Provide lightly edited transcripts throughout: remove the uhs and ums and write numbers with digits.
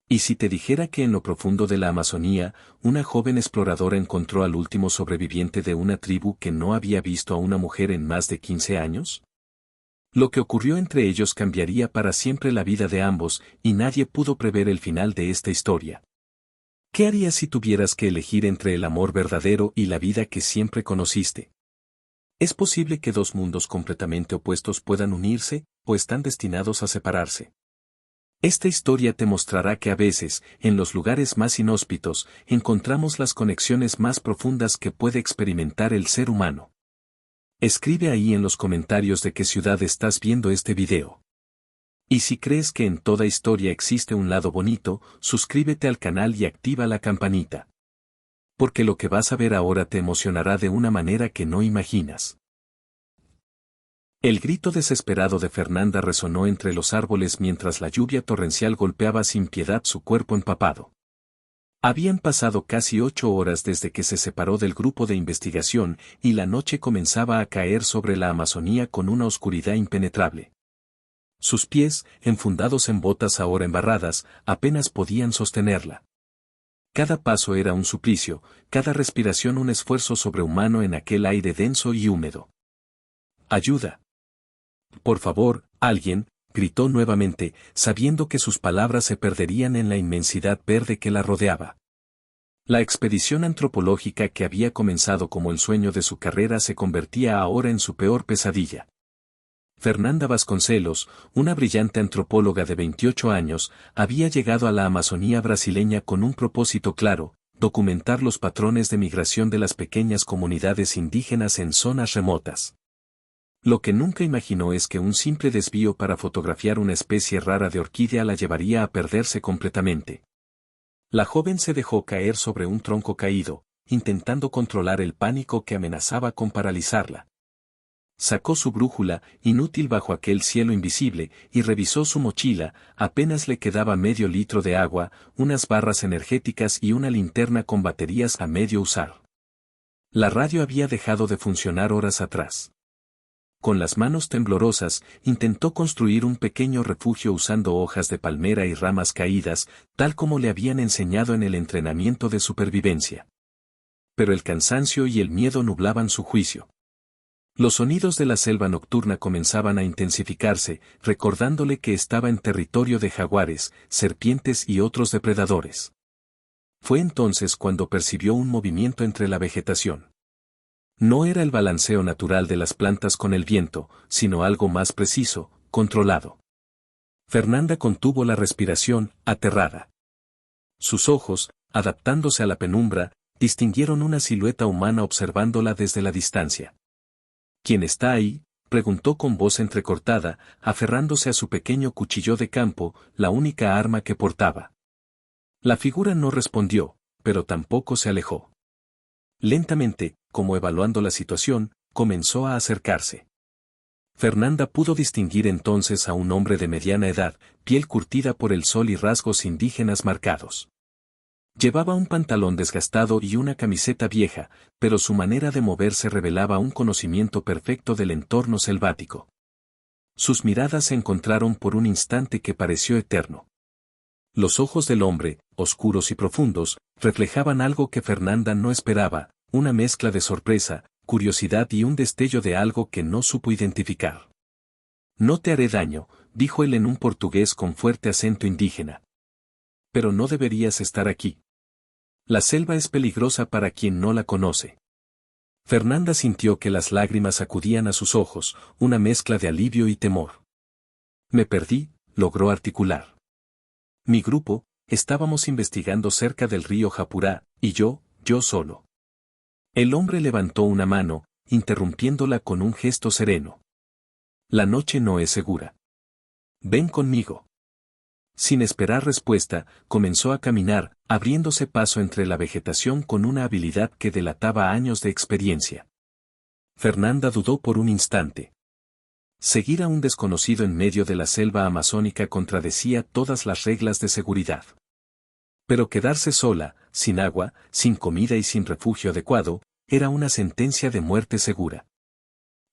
¿Y si te dijera que en lo profundo de la Amazonía, una joven exploradora encontró al último sobreviviente de una tribu que no había visto a una mujer en más de 15 años? Lo que ocurrió entre ellos cambiaría para siempre la vida de ambos, y nadie pudo prever el final de esta historia. ¿Qué harías si tuvieras que elegir entre el amor verdadero y la vida que siempre conociste? ¿Es posible que dos mundos completamente opuestos puedan unirse, o están destinados a separarse? Esta historia te mostrará que a veces, en los lugares más inhóspitos, encontramos las conexiones más profundas que puede experimentar el ser humano. Escribe ahí en los comentarios de qué ciudad estás viendo este video. Y si crees que en toda historia existe un lado bonito, suscríbete al canal y activa la campanita. Porque lo que vas a ver ahora te emocionará de una manera que no imaginas. El grito desesperado de Fernanda resonó entre los árboles mientras la lluvia torrencial golpeaba sin piedad su cuerpo empapado. Habían pasado casi 8 horas desde que se separó del grupo de investigación y la noche comenzaba a caer sobre la Amazonía con una oscuridad impenetrable. Sus pies, enfundados en botas ahora embarradas, apenas podían sostenerla. Cada paso era un suplicio, cada respiración un esfuerzo sobrehumano en aquel aire denso y húmedo. ¡Ayuda! Por favor, alguien, gritó nuevamente, sabiendo que sus palabras se perderían en la inmensidad verde que la rodeaba. La expedición antropológica que había comenzado como el sueño de su carrera se convertía ahora en su peor pesadilla. Fernanda Vasconcelos, una brillante antropóloga de 28 años, había llegado a la Amazonía brasileña con un propósito claro: documentar los patrones de migración de las pequeñas comunidades indígenas en zonas remotas. Lo que nunca imaginó es que un simple desvío para fotografiar una especie rara de orquídea la llevaría a perderse completamente. La joven se dejó caer sobre un tronco caído, intentando controlar el pánico que amenazaba con paralizarla. Sacó su brújula, inútil bajo aquel cielo invisible, y revisó su mochila. Apenas le quedaba medio litro de agua, unas barras energéticas y una linterna con baterías a medio usar. La radio había dejado de funcionar horas atrás. Con las manos temblorosas, intentó construir un pequeño refugio usando hojas de palmera y ramas caídas, tal como le habían enseñado en el entrenamiento de supervivencia. Pero el cansancio y el miedo nublaban su juicio. Los sonidos de la selva nocturna comenzaban a intensificarse, recordándole que estaba en territorio de jaguares, serpientes y otros depredadores. Fue entonces cuando percibió un movimiento entre la vegetación. No era el balanceo natural de las plantas con el viento, sino algo más preciso, controlado. Fernanda contuvo la respiración, aterrada. Sus ojos, adaptándose a la penumbra, distinguieron una silueta humana observándola desde la distancia. ¿Quién está ahí?, preguntó con voz entrecortada, aferrándose a su pequeño cuchillo de campo, la única arma que portaba. La figura no respondió, pero tampoco se alejó. Lentamente, como evaluando la situación, comenzó a acercarse. Fernanda pudo distinguir entonces a un hombre de mediana edad, piel curtida por el sol y rasgos indígenas marcados. Llevaba un pantalón desgastado y una camiseta vieja, pero su manera de moverse revelaba un conocimiento perfecto del entorno selvático. Sus miradas se encontraron por un instante que pareció eterno. Los ojos del hombre, oscuros y profundos, reflejaban algo que Fernanda no esperaba: una mezcla de sorpresa, curiosidad y un destello de algo que no supo identificar. «No te haré daño», dijo él en un portugués con fuerte acento indígena. «Pero no deberías estar aquí. La selva es peligrosa para quien no la conoce». Fernanda sintió que las lágrimas acudían a sus ojos, una mezcla de alivio y temor. «Me perdí», logró articular. «Mi grupo, estábamos investigando cerca del río Japurá, y yo solo». El hombre levantó una mano, interrumpiéndola con un gesto sereno. «La noche no es segura. Ven conmigo». Sin esperar respuesta, comenzó a caminar, abriéndose paso entre la vegetación con una habilidad que delataba años de experiencia. Fernanda dudó por un instante. Seguir a un desconocido en medio de la selva amazónica contradecía todas las reglas de seguridad. Pero quedarse sola, sin agua, sin comida y sin refugio adecuado, era una sentencia de muerte segura.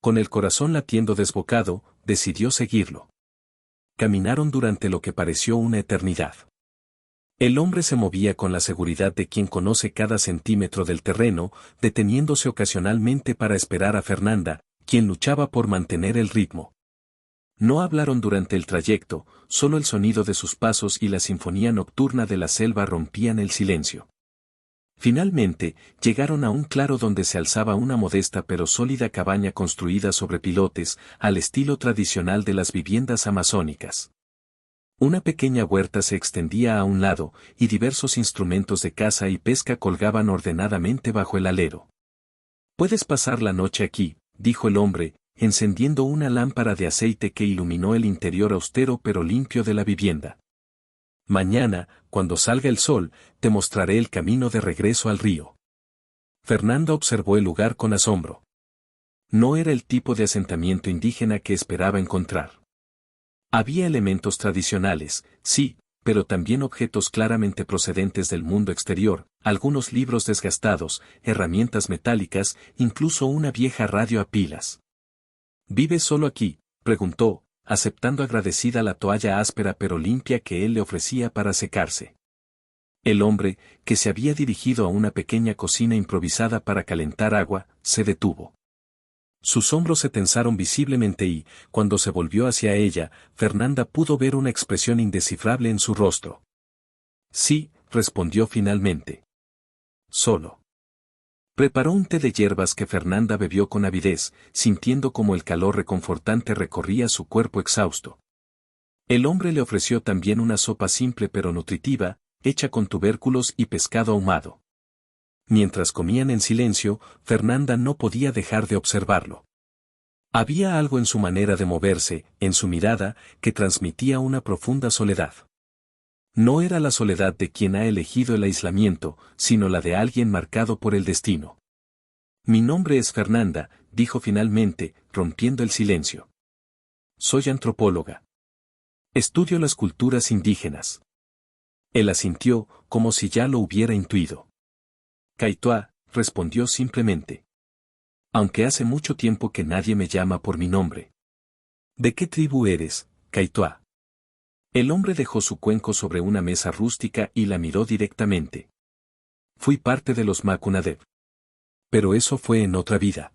Con el corazón latiendo desbocado, decidió seguirlo. Caminaron durante lo que pareció una eternidad. El hombre se movía con la seguridad de quien conoce cada centímetro del terreno, deteniéndose ocasionalmente para esperar a Fernanda, quien luchaba por mantener el ritmo. No hablaron durante el trayecto, solo el sonido de sus pasos y la sinfonía nocturna de la selva rompían el silencio. Finalmente, llegaron a un claro donde se alzaba una modesta pero sólida cabaña construida sobre pilotes, al estilo tradicional de las viviendas amazónicas. Una pequeña huerta se extendía a un lado, y diversos instrumentos de caza y pesca colgaban ordenadamente bajo el alero. «Puedes pasar la noche aquí», dijo el hombre, encendiendo una lámpara de aceite que iluminó el interior austero pero limpio de la vivienda. «Mañana, cuando salga el sol, te mostraré el camino de regreso al río». Fernanda observó el lugar con asombro. No era el tipo de asentamiento indígena que esperaba encontrar. Había elementos tradicionales, sí, pero también objetos claramente procedentes del mundo exterior, algunos libros desgastados, herramientas metálicas, incluso una vieja radio a pilas. «¿Vives solo aquí?», preguntó, aceptando agradecida la toalla áspera pero limpia que él le ofrecía para secarse. El hombre, que se había dirigido a una pequeña cocina improvisada para calentar agua, se detuvo. Sus hombros se tensaron visiblemente y, cuando se volvió hacia ella, Fernanda pudo ver una expresión indescifrable en su rostro. «Sí», respondió finalmente. «Solo». Preparó un té de hierbas que Fernanda bebió con avidez, sintiendo como el calor reconfortante recorría su cuerpo exhausto. El hombre le ofreció también una sopa simple pero nutritiva, hecha con tubérculos y pescado ahumado. Mientras comían en silencio, Fernanda no podía dejar de observarlo. Había algo en su manera de moverse, en su mirada, que transmitía una profunda soledad. No era la soledad de quien ha elegido el aislamiento, sino la de alguien marcado por el destino. «Mi nombre es Fernanda», dijo finalmente, rompiendo el silencio. «Soy antropóloga. Estudio las culturas indígenas». Él asintió, como si ya lo hubiera intuido. «Kaitoa», respondió simplemente. «Aunque hace mucho tiempo que nadie me llama por mi nombre». «¿De qué tribu eres, Kaitoa?». El hombre dejó su cuenco sobre una mesa rústica y la miró directamente. «Fui parte de los Macunadev. Pero eso fue en otra vida».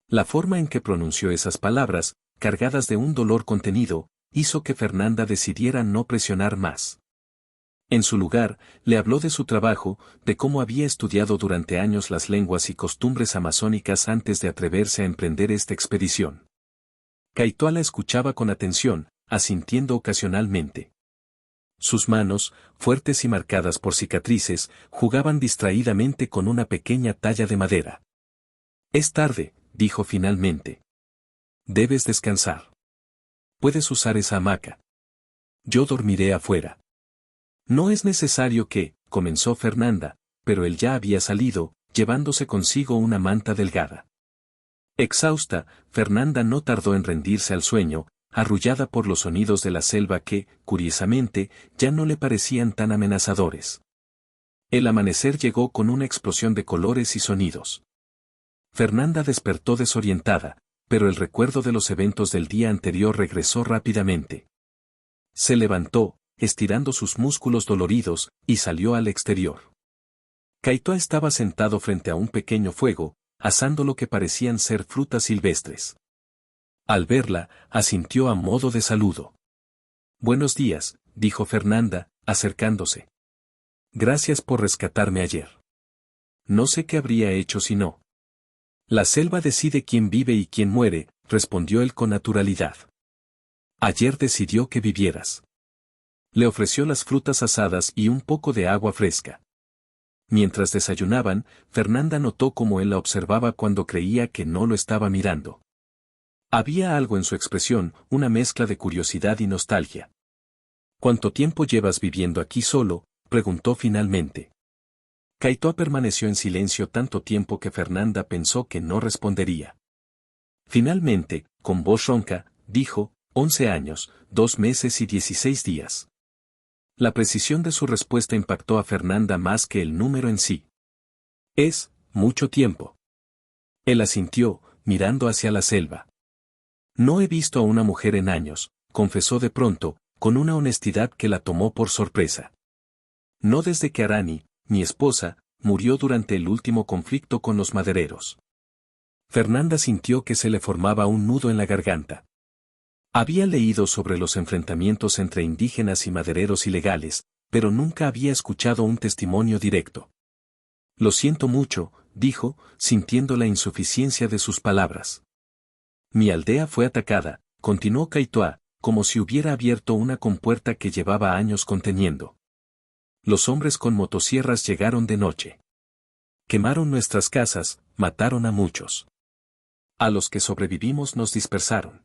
La forma en que pronunció esas palabras, cargadas de un dolor contenido, hizo que Fernanda decidiera no presionar más. En su lugar, le habló de su trabajo, de cómo había estudiado durante años las lenguas y costumbres amazónicas antes de atreverse a emprender esta expedición. Kaitoa la escuchaba con atención, asintiendo ocasionalmente. Sus manos, fuertes y marcadas por cicatrices, jugaban distraídamente con una pequeña talla de madera. «Es tarde», dijo finalmente. «Debes descansar. Puedes usar esa hamaca. Yo dormiré afuera». «No es necesario que», comenzó Fernanda, pero él ya había salido, llevándose consigo una manta delgada. Exhausta, Fernanda no tardó en rendirse al sueño, arrullada por los sonidos de la selva que, curiosamente, ya no le parecían tan amenazadores. El amanecer llegó con una explosión de colores y sonidos. Fernanda despertó desorientada, pero el recuerdo de los eventos del día anterior regresó rápidamente. Se levantó, estirando sus músculos doloridos, y salió al exterior. Kaitoa estaba sentado frente a un pequeño fuego, asando lo que parecían ser frutas silvestres. Al verla, asintió a modo de saludo. «Buenos días», dijo Fernanda, acercándose. «Gracias por rescatarme ayer. No sé qué habría hecho si no». «La selva decide quién vive y quién muere», respondió él con naturalidad. «Ayer decidió que vivieras». Le ofreció las frutas asadas y un poco de agua fresca. Mientras desayunaban, Fernanda notó cómo él la observaba cuando creía que no lo estaba mirando. Había algo en su expresión, una mezcla de curiosidad y nostalgia. «¿Cuánto tiempo llevas viviendo aquí solo?», preguntó finalmente. Kaitoa permaneció en silencio tanto tiempo que Fernanda pensó que no respondería. Finalmente, con voz ronca, dijo, 11 años, 2 meses y 16 días. La precisión de su respuesta impactó a Fernanda más que el número en sí. «Es mucho tiempo». Él asintió, mirando hacia la selva. «No he visto a una mujer en años», confesó de pronto, con una honestidad que la tomó por sorpresa. No desde que Arani, mi esposa, murió durante el último conflicto con los madereros. Fernanda sintió que se le formaba un nudo en la garganta. Había leído sobre los enfrentamientos entre indígenas y madereros ilegales, pero nunca había escuchado un testimonio directo. Lo siento mucho, dijo, sintiendo la insuficiencia de sus palabras. Mi aldea fue atacada, continuó Kaitoa, como si hubiera abierto una compuerta que llevaba años conteniendo. Los hombres con motosierras llegaron de noche. Quemaron nuestras casas, mataron a muchos. A los que sobrevivimos nos dispersaron.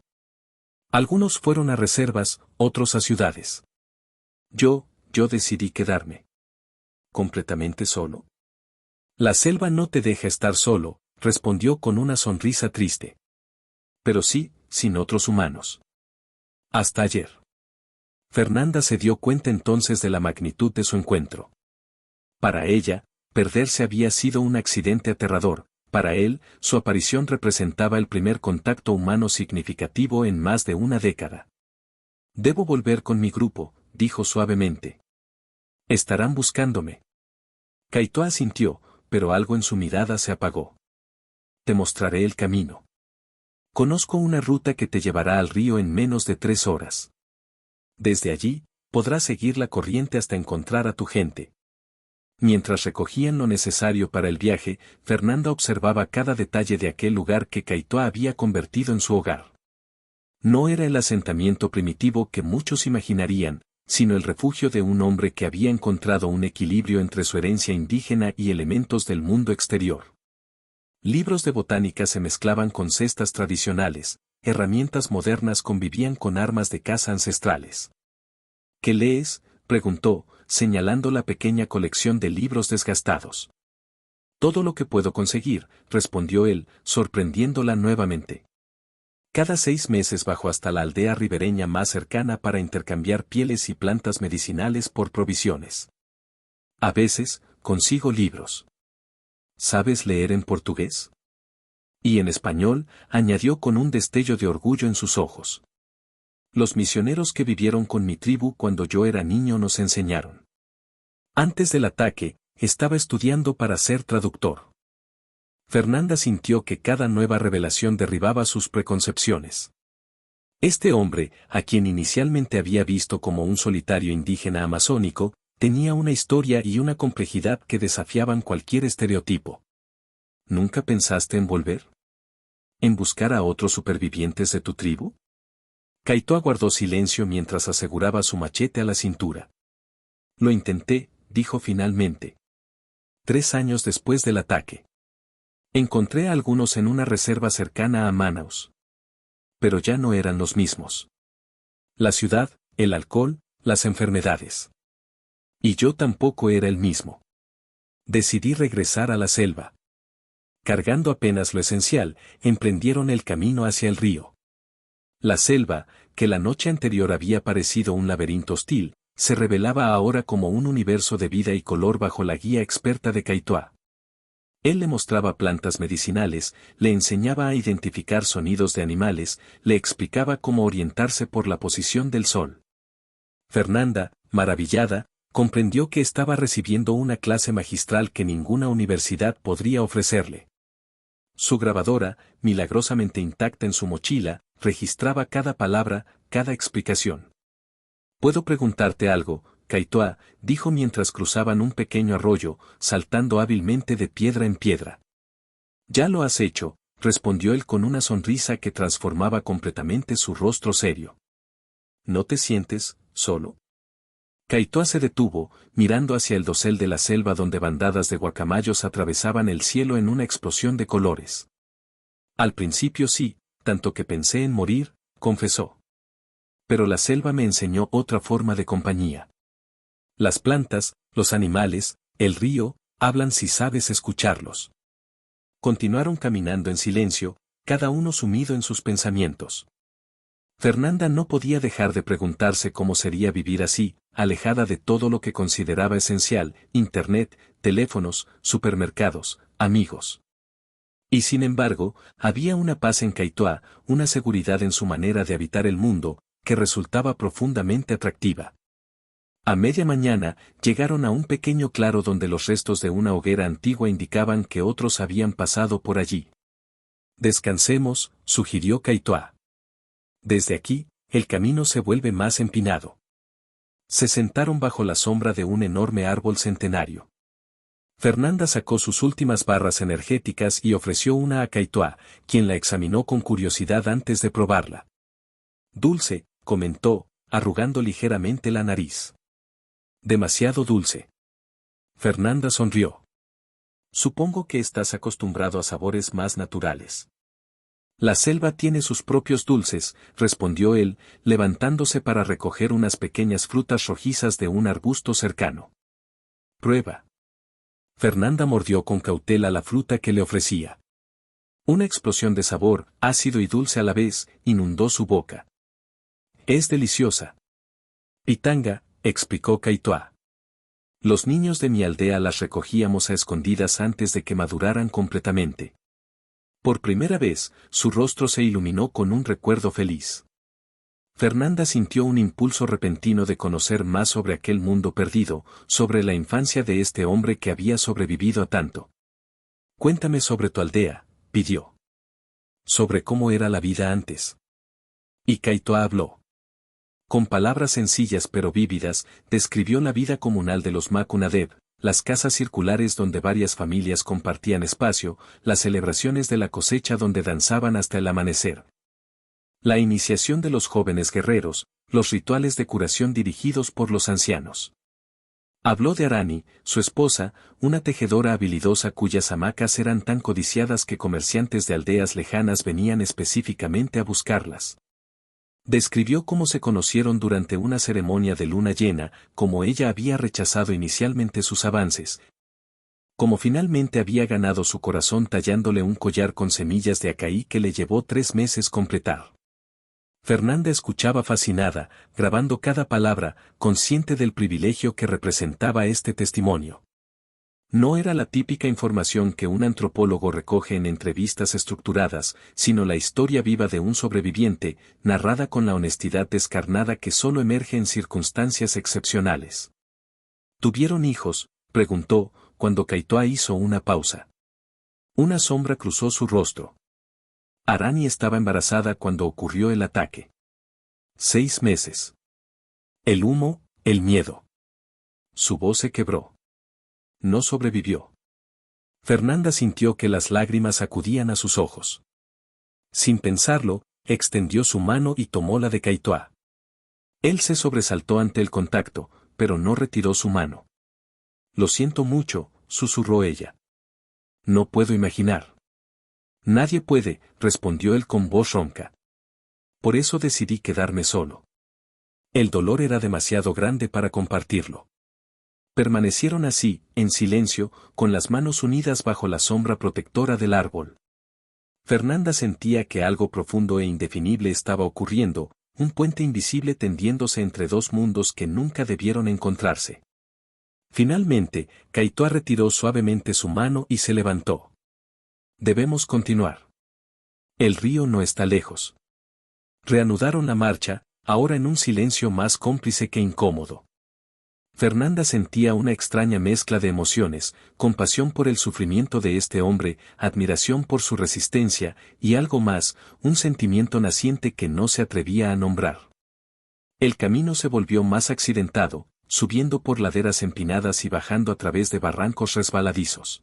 Algunos fueron a reservas, otros a ciudades. Yo decidí quedarme. ¿Completamente solo? La selva no te deja estar solo, respondió con una sonrisa triste. Pero sí, sin otros humanos. Hasta ayer. Fernanda se dio cuenta entonces de la magnitud de su encuentro. Para ella, perderse había sido un accidente aterrador, para él, su aparición representaba el primer contacto humano significativo en más de una década. Debo volver con mi grupo, dijo suavemente. Estarán buscándome. Kaitoa asintió, pero algo en su mirada se apagó. Te mostraré el camino. Conozco una ruta que te llevará al río en menos de 3 horas. Desde allí, podrás seguir la corriente hasta encontrar a tu gente. Mientras recogían lo necesario para el viaje, Fernanda observaba cada detalle de aquel lugar que Kaitoa había convertido en su hogar. No era el asentamiento primitivo que muchos imaginarían, sino el refugio de un hombre que había encontrado un equilibrio entre su herencia indígena y elementos del mundo exterior. Libros de botánica se mezclaban con cestas tradicionales, herramientas modernas convivían con armas de caza ancestrales. ¿Qué lees?, preguntó, señalando la pequeña colección de libros desgastados. Todo lo que puedo conseguir, respondió él, sorprendiéndola nuevamente. Cada 6 meses bajo hasta la aldea ribereña más cercana para intercambiar pieles y plantas medicinales por provisiones. A veces, consigo libros. ¿Sabes leer en portugués? Y en español, añadió con un destello de orgullo en sus ojos. Los misioneros que vivieron con mi tribu cuando yo era niño nos enseñaron. Antes del ataque, estaba estudiando para ser traductor. Fernanda sintió que cada nueva revelación derribaba sus preconcepciones. Este hombre, a quien inicialmente había visto como un solitario indígena amazónico, tenía una historia y una complejidad que desafiaban cualquier estereotipo. ¿Nunca pensaste en volver? ¿En buscar a otros supervivientes de tu tribu? Kaitoa guardó silencio mientras aseguraba su machete a la cintura. Lo intenté, dijo finalmente. 3 años después del ataque. Encontré a algunos en una reserva cercana a Manaus. Pero ya no eran los mismos. La ciudad, el alcohol, las enfermedades. Y yo tampoco era el mismo. Decidí regresar a la selva. Cargando apenas lo esencial, emprendieron el camino hacia el río. La selva, que la noche anterior había parecido un laberinto hostil, se revelaba ahora como un universo de vida y color bajo la guía experta de Kaitoa. Él le mostraba plantas medicinales, le enseñaba a identificar sonidos de animales, le explicaba cómo orientarse por la posición del sol. Fernanda, maravillada, comprendió que estaba recibiendo una clase magistral que ninguna universidad podría ofrecerle. Su grabadora, milagrosamente intacta en su mochila, registraba cada palabra, cada explicación. «¿Puedo preguntarte algo?», Kaitoa dijo mientras cruzaban un pequeño arroyo, saltando hábilmente de piedra en piedra. «Ya lo has hecho», respondió él con una sonrisa que transformaba completamente su rostro serio. «¿No te sientes solo?». Kaitoa se detuvo, mirando hacia el dosel de la selva donde bandadas de guacamayos atravesaban el cielo en una explosión de colores. «Al principio sí, tanto que pensé en morir», confesó. «Pero la selva me enseñó otra forma de compañía. Las plantas, los animales, el río, hablan si sabes escucharlos». Continuaron caminando en silencio, cada uno sumido en sus pensamientos. Fernanda no podía dejar de preguntarse cómo sería vivir así, alejada de todo lo que consideraba esencial, internet, teléfonos, supermercados, amigos. Y sin embargo, había una paz en Kaitoa, una seguridad en su manera de habitar el mundo, que resultaba profundamente atractiva. A media mañana, llegaron a un pequeño claro donde los restos de una hoguera antigua indicaban que otros habían pasado por allí. Descansemos, sugirió Kaitoa. Desde aquí, el camino se vuelve más empinado. Se sentaron bajo la sombra de un enorme árbol centenario. Fernanda sacó sus últimas barras energéticas y ofreció una a Kaitoa, quien la examinó con curiosidad antes de probarla. Dulce, comentó, arrugando ligeramente la nariz. Demasiado dulce. Fernanda sonrió. Supongo que estás acostumbrado a sabores más naturales. La selva tiene sus propios dulces, respondió él, levantándose para recoger unas pequeñas frutas rojizas de un arbusto cercano. Prueba. Fernanda mordió con cautela la fruta que le ofrecía. Una explosión de sabor, ácido y dulce a la vez, inundó su boca. Es deliciosa. Pitanga, explicó Kaitoa. Los niños de mi aldea las recogíamos a escondidas antes de que maduraran completamente. Por primera vez, su rostro se iluminó con un recuerdo feliz. Fernanda sintió un impulso repentino de conocer más sobre aquel mundo perdido, sobre la infancia de este hombre que había sobrevivido a tanto. Cuéntame sobre tu aldea, pidió. Sobre cómo era la vida antes. Y Kaitoa habló. Con palabras sencillas pero vívidas, describió la vida comunal de los Makunadeb, las casas circulares donde varias familias compartían espacio, las celebraciones de la cosecha donde danzaban hasta el amanecer. La iniciación de los jóvenes guerreros, los rituales de curación dirigidos por los ancianos. Habló de Arani, su esposa, una tejedora habilidosa cuyas hamacas eran tan codiciadas que comerciantes de aldeas lejanas venían específicamente a buscarlas. Describió cómo se conocieron durante una ceremonia de luna llena, cómo ella había rechazado inicialmente sus avances, cómo finalmente había ganado su corazón tallándole un collar con semillas de acaí que le llevó 3 meses completar. Fernanda escuchaba fascinada, grabando cada palabra, consciente del privilegio que representaba este testimonio. No era la típica información que un antropólogo recoge en entrevistas estructuradas, sino la historia viva de un sobreviviente, narrada con la honestidad descarnada que solo emerge en circunstancias excepcionales. ¿Tuvieron hijos?, preguntó, cuando Kaitoa hizo una pausa. Una sombra cruzó su rostro. Arani estaba embarazada cuando ocurrió el ataque. 6 meses. El humo, el miedo. Su voz se quebró. No sobrevivió. Fernanda sintió que las lágrimas acudían a sus ojos. Sin pensarlo, extendió su mano y tomó la de Kaitoa. Él se sobresaltó ante el contacto, pero no retiró su mano. Lo siento mucho, susurró ella. No puedo imaginar. Nadie puede, respondió él con voz ronca. Por eso decidí quedarme solo. El dolor era demasiado grande para compartirlo. Permanecieron así, en silencio, con las manos unidas bajo la sombra protectora del árbol. Fernanda sentía que algo profundo e indefinible estaba ocurriendo, un puente invisible tendiéndose entre dos mundos que nunca debieron encontrarse. Finalmente, Kaitoa retiró suavemente su mano y se levantó. Debemos continuar. El río no está lejos. Reanudaron la marcha, ahora en un silencio más cómplice que incómodo. Fernanda sentía una extraña mezcla de emociones, compasión por el sufrimiento de este hombre, admiración por su resistencia, y algo más, un sentimiento naciente que no se atrevía a nombrar. El camino se volvió más accidentado, subiendo por laderas empinadas y bajando a través de barrancos resbaladizos.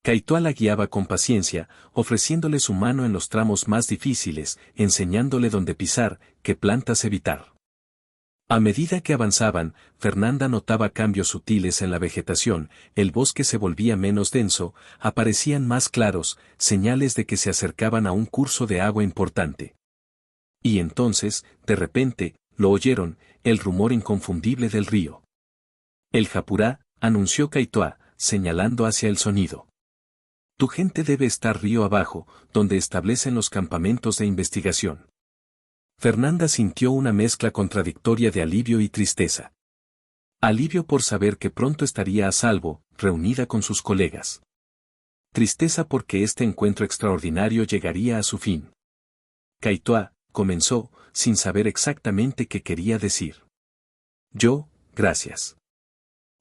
Kaitoa la guiaba con paciencia, ofreciéndole su mano en los tramos más difíciles, enseñándole dónde pisar, qué plantas evitar. A medida que avanzaban, Fernanda notaba cambios sutiles en la vegetación, el bosque se volvía menos denso, aparecían más claros, señales de que se acercaban a un curso de agua importante. Y entonces, de repente, lo oyeron, el rumor inconfundible del río. El Japurá, anunció Kaitoa, señalando hacia el sonido. Tu gente debe estar río abajo, donde establecen los campamentos de investigación. Fernanda sintió una mezcla contradictoria de alivio y tristeza. Alivio por saber que pronto estaría a salvo, reunida con sus colegas. Tristeza porque este encuentro extraordinario llegaría a su fin. Kaitoa, comenzó, sin saber exactamente qué quería decir. Yo gracias.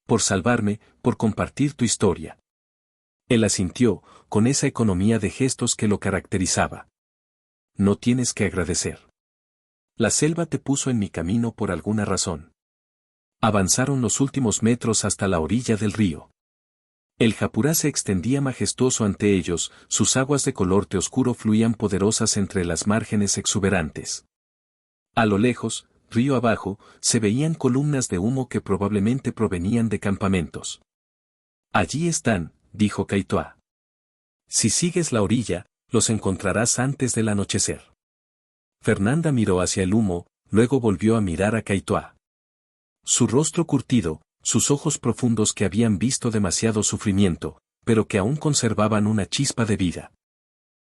Por salvarme, por compartir tu historia. Él asintió, con esa economía de gestos que lo caracterizaba. No tienes que agradecer. La selva te puso en mi camino por alguna razón. Avanzaron los últimos metros hasta la orilla del río. El Japurá se extendía majestuoso ante ellos, sus aguas de color té oscuro fluían poderosas entre las márgenes exuberantes. A lo lejos, río abajo, se veían columnas de humo que probablemente provenían de campamentos. Allí están, dijo Kaitoa. Si sigues la orilla, los encontrarás antes del anochecer. Fernanda miró hacia el humo, luego volvió a mirar a Kaitoa. Su rostro curtido, sus ojos profundos que habían visto demasiado sufrimiento, pero que aún conservaban una chispa de vida.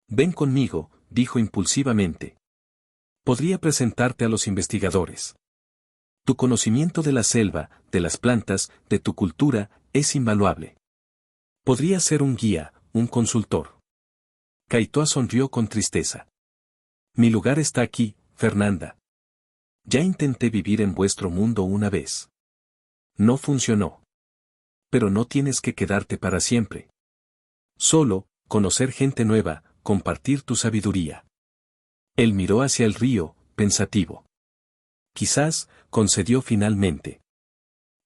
Ven conmigo, dijo impulsivamente. Podría presentarte a los investigadores. Tu conocimiento de la selva, de las plantas, de tu cultura, es invaluable. Podría ser un guía, un consultor. Kaitoa sonrió con tristeza. Mi lugar está aquí, Fernanda. Ya intenté vivir en vuestro mundo una vez. No funcionó. Pero no tienes que quedarte para siempre. Solo, conocer gente nueva, compartir tu sabiduría. Él miró hacia el río, pensativo. Quizás, concedió finalmente.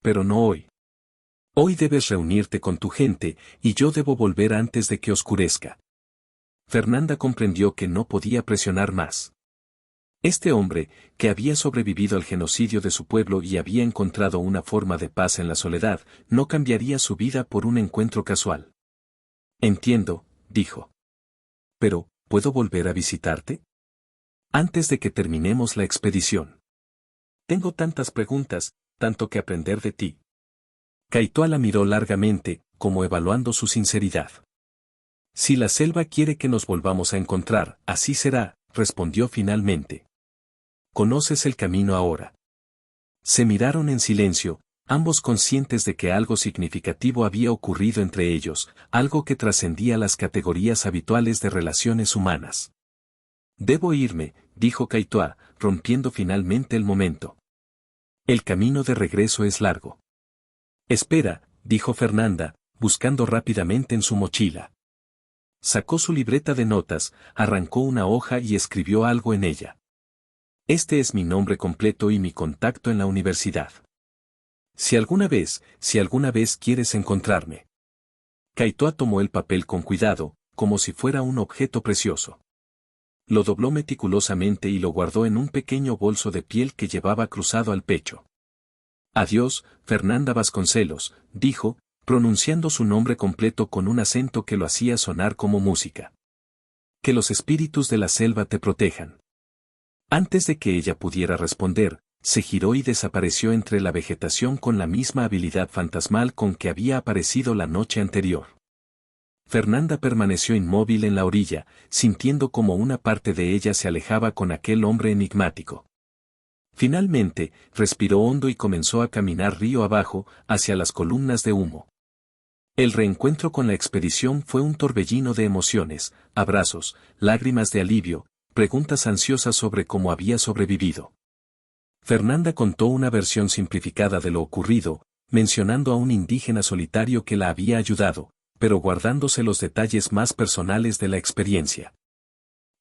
Pero no hoy. Hoy debes reunirte con tu gente, y yo debo volver antes de que oscurezca. Fernanda comprendió que no podía presionar más. Este hombre, que había sobrevivido al genocidio de su pueblo y había encontrado una forma de paz en la soledad, no cambiaría su vida por un encuentro casual. Entiendo, dijo. Pero, ¿puedo volver a visitarte? Antes de que terminemos la expedición. Tengo tantas preguntas, tanto que aprender de ti. Kaitoa la miró largamente, como evaluando su sinceridad. Si la selva quiere que nos volvamos a encontrar, así será, respondió finalmente. ¿Conoces el camino ahora? Se miraron en silencio, ambos conscientes de que algo significativo había ocurrido entre ellos, algo que trascendía las categorías habituales de relaciones humanas. Debo irme, dijo Kaitoa, rompiendo finalmente el momento. El camino de regreso es largo. Espera, dijo Fernanda, buscando rápidamente en su mochila. Sacó su libreta de notas, arrancó una hoja y escribió algo en ella. Este es mi nombre completo y mi contacto en la universidad. Si alguna vez quieres encontrarme. Kaitoa tomó el papel con cuidado, como si fuera un objeto precioso. Lo dobló meticulosamente y lo guardó en un pequeño bolso de piel que llevaba cruzado al pecho. Adiós, Fernanda Vasconcelos, dijo, pronunciando su nombre completo con un acento que lo hacía sonar como música. Que los espíritus de la selva te protejan. Antes de que ella pudiera responder, se giró y desapareció entre la vegetación con la misma habilidad fantasmal con que había aparecido la noche anterior. Fernanda permaneció inmóvil en la orilla, sintiendo como una parte de ella se alejaba con aquel hombre enigmático. Finalmente, respiró hondo y comenzó a caminar río abajo, hacia las columnas de humo. El reencuentro con la expedición fue un torbellino de emociones, abrazos, lágrimas de alivio, preguntas ansiosas sobre cómo había sobrevivido. Fernanda contó una versión simplificada de lo ocurrido, mencionando a un indígena solitario que la había ayudado, pero guardándose los detalles más personales de la experiencia.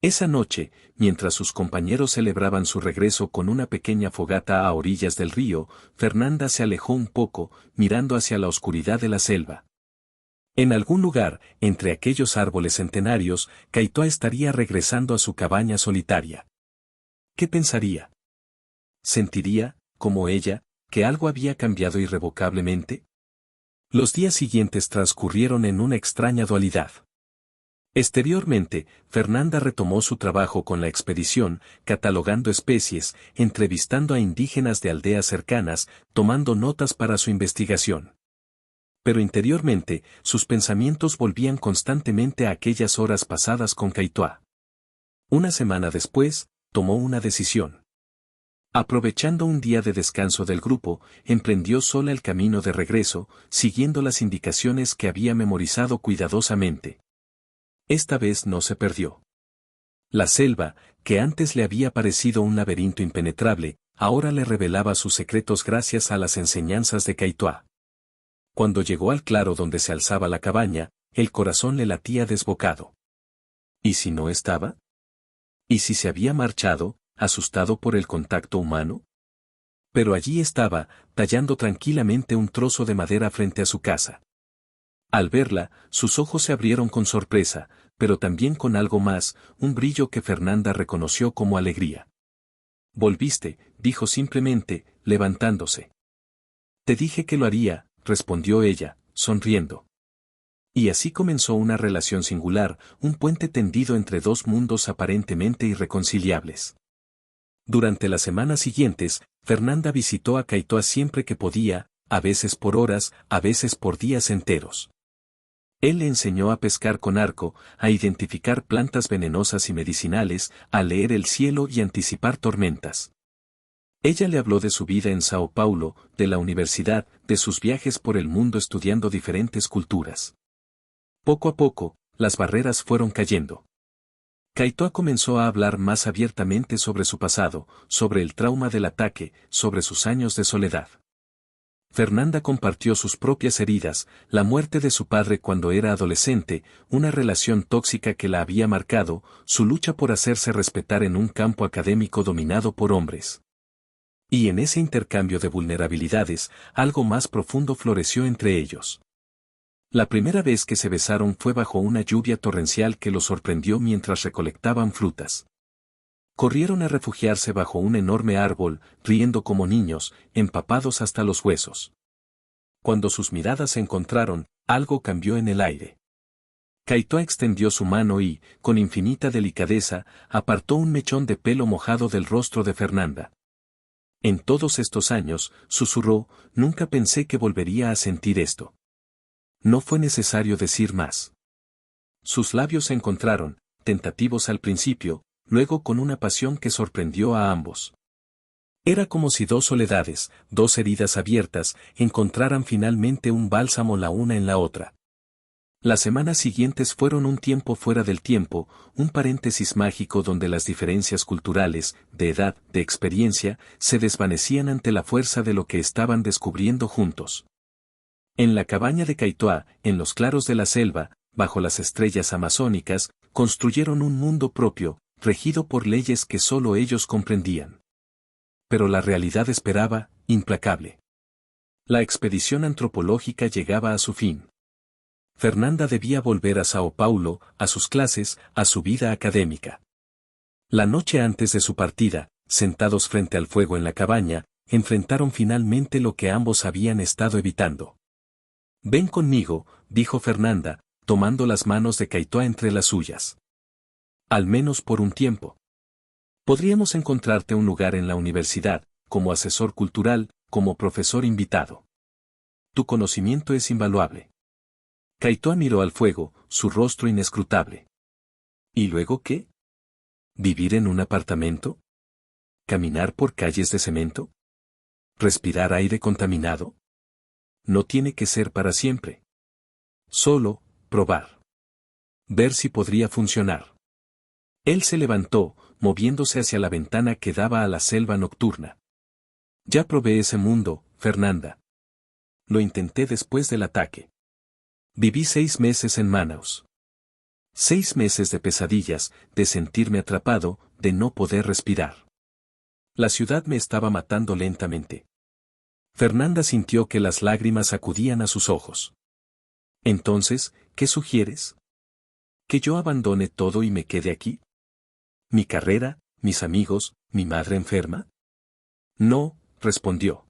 Esa noche, mientras sus compañeros celebraban su regreso con una pequeña fogata a orillas del río, Fernanda se alejó un poco, mirando hacia la oscuridad de la selva. En algún lugar, entre aquellos árboles centenarios, Kaitoa estaría regresando a su cabaña solitaria. ¿Qué pensaría? ¿Sentiría, como ella, que algo había cambiado irrevocablemente? Los días siguientes transcurrieron en una extraña dualidad. Exteriormente, Fernanda retomó su trabajo con la expedición, catalogando especies, entrevistando a indígenas de aldeas cercanas, tomando notas para su investigación. Pero interiormente, sus pensamientos volvían constantemente a aquellas horas pasadas con Kaitoa. Una semana después, tomó una decisión. Aprovechando un día de descanso del grupo, emprendió sola el camino de regreso, siguiendo las indicaciones que había memorizado cuidadosamente. Esta vez no se perdió. La selva, que antes le había parecido un laberinto impenetrable, ahora le revelaba sus secretos gracias a las enseñanzas de Kaitoa. Cuando llegó al claro donde se alzaba la cabaña, el corazón le latía desbocado. ¿Y si no estaba? ¿Y si se había marchado, asustado por el contacto humano? Pero allí estaba, tallando tranquilamente un trozo de madera frente a su casa. Al verla, sus ojos se abrieron con sorpresa, pero también con algo más, un brillo que Fernanda reconoció como alegría. «Volviste», dijo simplemente, levantándose. «Te dije que lo haría», respondió ella, sonriendo. Y así comenzó una relación singular, un puente tendido entre dos mundos aparentemente irreconciliables. Durante las semanas siguientes, Fernanda visitó a Kaitoa siempre que podía, a veces por horas, a veces por días enteros. Él le enseñó a pescar con arco, a identificar plantas venenosas y medicinales, a leer el cielo y anticipar tormentas. Ella le habló de su vida en Sao Paulo, de la universidad, de sus viajes por el mundo estudiando diferentes culturas. Poco a poco, las barreras fueron cayendo. Kaitoa comenzó a hablar más abiertamente sobre su pasado, sobre el trauma del ataque, sobre sus años de soledad. Fernanda compartió sus propias heridas, la muerte de su padre cuando era adolescente, una relación tóxica que la había marcado, su lucha por hacerse respetar en un campo académico dominado por hombres. Y en ese intercambio de vulnerabilidades, algo más profundo floreció entre ellos. La primera vez que se besaron fue bajo una lluvia torrencial que los sorprendió mientras recolectaban frutas. Corrieron a refugiarse bajo un enorme árbol, riendo como niños, empapados hasta los huesos. Cuando sus miradas se encontraron, algo cambió en el aire. Kaitoa extendió su mano y, con infinita delicadeza, apartó un mechón de pelo mojado del rostro de Fernanda. En todos estos años, susurró, nunca pensé que volvería a sentir esto. No fue necesario decir más. Sus labios se encontraron, tentativos al principio, luego con una pasión que sorprendió a ambos. Era como si dos soledades, dos heridas abiertas, encontraran finalmente un bálsamo la una en la otra. Las semanas siguientes fueron un tiempo fuera del tiempo, un paréntesis mágico donde las diferencias culturales, de edad, de experiencia, se desvanecían ante la fuerza de lo que estaban descubriendo juntos. En la cabaña de Kaitoa, en los claros de la selva, bajo las estrellas amazónicas, construyeron un mundo propio, regido por leyes que solo ellos comprendían. Pero la realidad esperaba, implacable. La expedición antropológica llegaba a su fin. Fernanda debía volver a Sao Paulo, a sus clases, a su vida académica. La noche antes de su partida, sentados frente al fuego en la cabaña, enfrentaron finalmente lo que ambos habían estado evitando. «Ven conmigo», dijo Fernanda, tomando las manos de Kaitoa entre las suyas. «Al menos por un tiempo. Podríamos encontrarte un lugar en la universidad, como asesor cultural, como profesor invitado. Tu conocimiento es invaluable». Kaitoa miró al fuego, su rostro inescrutable. ¿Y luego qué? ¿Vivir en un apartamento? ¿Caminar por calles de cemento? ¿Respirar aire contaminado? No tiene que ser para siempre. Solo, probar. Ver si podría funcionar. Él se levantó, moviéndose hacia la ventana que daba a la selva nocturna. «Ya probé ese mundo, Fernanda. Lo intenté después del ataque. Viví 6 meses en Manaus. 6 meses de pesadillas, de sentirme atrapado, de no poder respirar. La ciudad me estaba matando lentamente». Fernanda sintió que las lágrimas acudían a sus ojos. «Entonces, ¿qué sugieres? ¿Que yo abandone todo y me quede aquí? ¿Mi carrera, mis amigos, mi madre enferma?» «No», respondió.